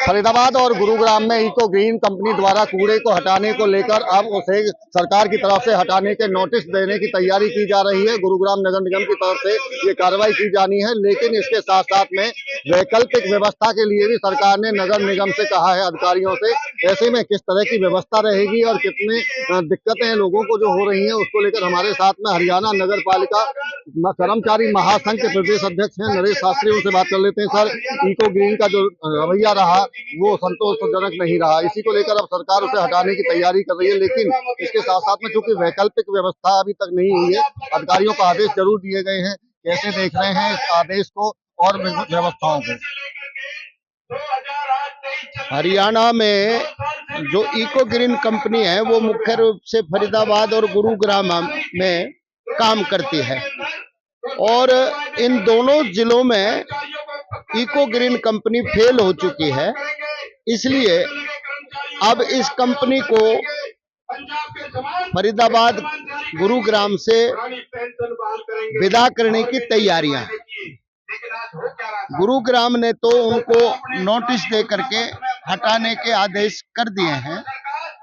फरीदाबाद और गुरुग्राम में eco green company द्वारा कूड़े को हटाने को लेकर अब उसे सरकार की तरफ से हटाने के नोटिस देने की तैयारी की जा रही है। गुरुग्राम नगर निगम की तरफ से ये कार्रवाई की जानी है, लेकिन इसके साथ साथ में वैकल्पिक व्यवस्था के लिए भी सरकार ने नगर निगम से कहा है अधिकारियों से। ऐसे में किस तरह की व्यवस्था रहेगी और कितनी दिक्कतें लोगों को जो हो रही है उसको लेकर हमारे साथ में हरियाणा नगर पालिका कर्मचारी महासंघ के प्रदेश अध्यक्ष हैं नरेश शास्त्री, उनसे बात कर लेते हैं। सर, इको ग्रीन का जो रवैया रहा वो संतोषजनक नहीं रहा, इसी को लेकर अब सरकार उसे हटाने की तैयारी कर रही है, लेकिन इसके साथ साथ में चूंकि वैकल्पिक व्यवस्था अभी तक नहीं हुई है, अधिकारियों को आदेश जरूर दिए गए हैं। कैसे देख रहे हैं इस आदेश को और व्यवस्थाओं को? हरियाणा में जो इको ग्रीन कंपनी है वो मुख्य रूप से फरीदाबाद और गुरुग्राम में काम करती है और इन दोनों जिलों में इको ग्रीन कंपनी फेल हो चुकी है। इसलिए अब इस कंपनी को फरीदाबाद गुरुग्राम से विदा करने की तैयारियां हैं। गुरुग्राम ने तो उनको नोटिस दे करके हटाने के आदेश कर दिए हैं।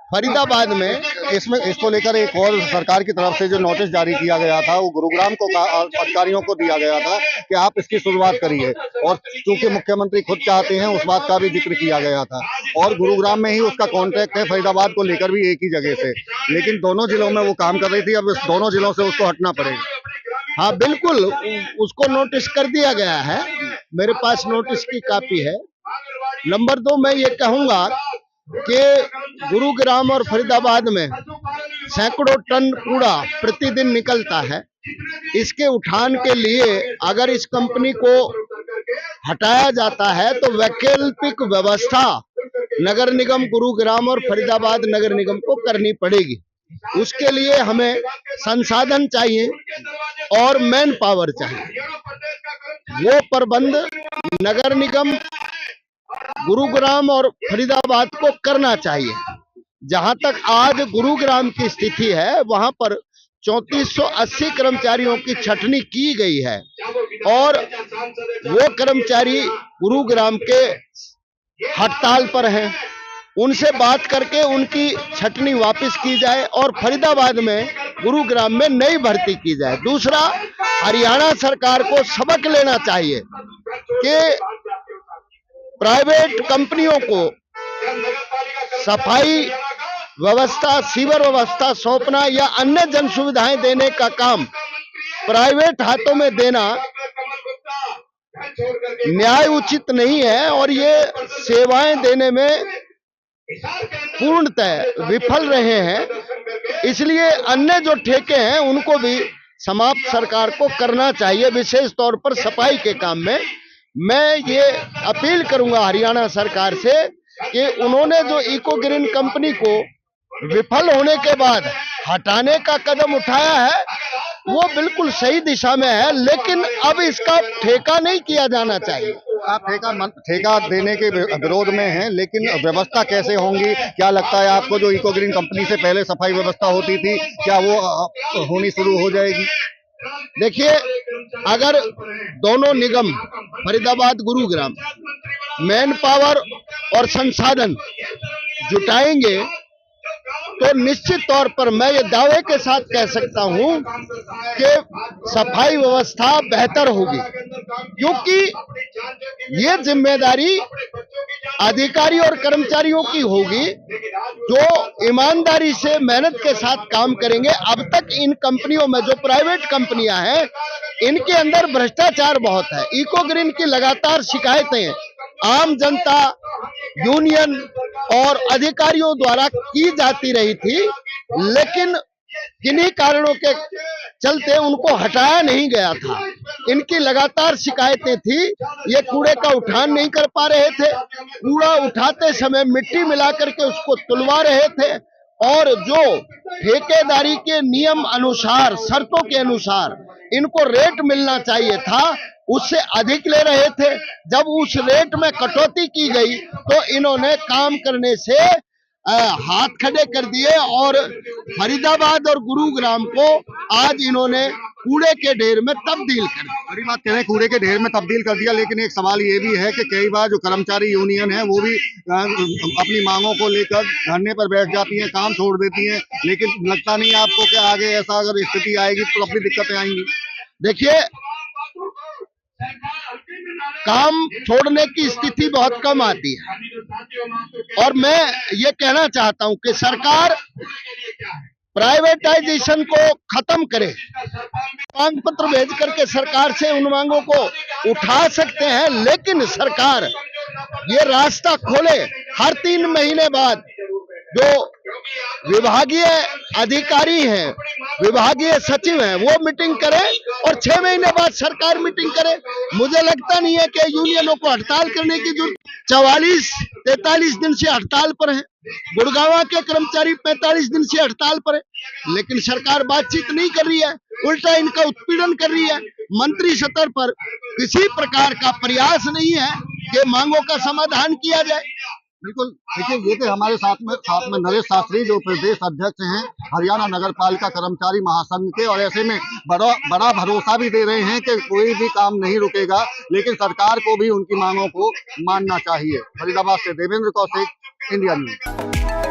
फरीदाबाद में इसको लेकर एक और सरकार की तरफ से जो नोटिस जारी किया गया था वो गुरुग्राम को अधिकारियों को दिया गया था कि आप इसकी शुरुआत करिए, और चूंकि मुख्यमंत्री खुद चाहते हैं उस बात का भी जिक्र किया गया था, और गुरुग्राम में ही उसका कॉन्ट्रैक्ट है फरीदाबाद को लेकर भी एक ही जगह से, लेकिन दोनों जिलों में वो काम कर रही थी। अब इस दोनों जिलों से उसको हटना पड़ेगा। हाँ बिल्कुल, उसको नोटिस कर दिया गया है, मेरे पास नोटिस की कॉपी है। नंबर 2, मैं ये कहूंगा कि गुरुग्राम और फरीदाबाद में सैकड़ों टन कूड़ा प्रतिदिन निकलता है। इसके उठान के लिए अगर इस कंपनी को हटाया जाता है तो वैकल्पिक व्यवस्था नगर निगम गुरुग्राम और फरीदाबाद नगर निगम को करनी पड़ेगी। उसके लिए हमें संसाधन चाहिए और मैन पावर चाहिए। वो प्रबंध नगर निगम गुरुग्राम और फरीदाबाद को करना चाहिए। जहां तक आज गुरुग्राम की स्थिति है वहां पर 3480 कर्मचारियों की छटनी की गई है और वो कर्मचारी गुरुग्राम के हड़ताल पर हैं। उनसे बात करके उनकी छटनी वापस की जाए और फरीदाबाद में गुरुग्राम में नई भर्ती की जाए। दूसरा, हरियाणा सरकार को सबक लेना चाहिए कि प्राइवेट कंपनियों को सफाई व्यवस्था, सीवर व्यवस्था सौंपना या अन्य जन सुविधाएं देने का काम प्राइवेट हाथों में देना न्याय उचित नहीं है और ये सेवाएं देने में पूर्णतः विफल रहे हैं। इसलिए अन्य जो ठेके हैं उनको भी समाप्त सरकार को करना चाहिए, विशेष तौर पर सफाई के काम में। मैं ये अपील करूंगा हरियाणा सरकार से कि उन्होंने जो इको ग्रीन कंपनी को विफल होने के बाद हटाने का कदम उठाया है वो बिल्कुल सही दिशा में है, लेकिन अब इसका ठेका नहीं किया जाना चाहिए। आप ठेका देने के विरोध में हैं, लेकिन व्यवस्था कैसे होंगी? क्या लगता है आपको जो इको ग्रीन कंपनी से पहले सफाई व्यवस्था होती थी क्या वो होनी शुरू हो जाएगी? देखिए, अगर दोनों निगम फरीदाबाद गुरुग्राम मैन पावर और संसाधन जुटाएंगे तो निश्चित तौर पर मैं ये दावे के साथ कह सकता हूं कि सफाई व्यवस्था बेहतर होगी, क्योंकि ये जिम्मेदारी अधिकारी और कर्मचारियों की होगी जो ईमानदारी से मेहनत के साथ काम करेंगे। अब तक इन कंपनियों में जो प्राइवेट कंपनियां हैं इनके अंदर भ्रष्टाचार बहुत है। इको ग्रीन की लगातार शिकायतें आम जनता, यूनियन और अधिकारियों द्वारा की जाती रही थी, लेकिन किन्हीं कारणों के चलते उनको हटाया नहीं गया था। इनकी लगातार शिकायतें थी, ये कूड़े का उठान नहीं कर पा रहे थे, कूड़ा उठाते समय मिट्टी मिला करके उसको तुलवा रहे थे और जो ठेकेदारी के नियम अनुसार, शर्तों के अनुसार इनको रेट मिलना चाहिए था उससे अधिक ले रहे थे। जब उस रेट में कटौती की गई तो इन्होंने काम करने से हाथ खड़े कर दिए और फरीदाबाद और गुरुग्राम को आज इन्होंने कूड़े के ढेर में तब्दील कर दिया। बड़ी बात कह रहे हैं, कूड़े के ढेर में तब्दील कर दिया, लेकिन एक सवाल ये भी है कि कई बार जो कर्मचारी यूनियन है वो भी अपनी मांगों को लेकर धरने पर बैठ जाती है, काम छोड़ देती है, लेकिन लगता नहीं आपको कि आगे ऐसा अगर स्थिति आएगी तो अपनी दिक्कतें आएंगी? देखिए, काम छोड़ने की स्थिति बहुत कम आती है और मैं ये कहना चाहता हूं कि सरकार प्राइवेटाइजेशन को खत्म करे। मांग पत्र भेज करके सरकार से उन मांगों को उठा सकते हैं, लेकिन सरकार ये रास्ता खोले, हर 3 महीने बाद जो विभागीय अधिकारी हैं, विभागीय सचिव हैं, वो मीटिंग करे और 6 महीने बाद सरकार मीटिंग करे। मुझे लगता नहीं है कि यूनियनों को हड़ताल करने की जरूरत। 44-43 दिन से हड़ताल पर हैं। गुड़गांव के कर्मचारी 45 दिन से हड़ताल पर है, लेकिन सरकार बातचीत नहीं कर रही है, उल्टा इनका उत्पीड़न कर रही है। मंत्री स्तर पर किसी प्रकार का प्रयास नहीं है कि मांगों का समाधान किया जाए। बिल्कुल, देखिए ये थे हमारे साथ में नरेश शास्त्री, जो प्रदेश अध्यक्ष हैं हरियाणा नगर पालिका कर्मचारी महासंघ के, और ऐसे में बड़ा भरोसा भी दे रहे हैं कि कोई भी काम नहीं रुकेगा, लेकिन सरकार को भी उनकी मांगों को मानना चाहिए। फरीदाबाद से देवेंद्र कौशिक, इंडिया न्यूज।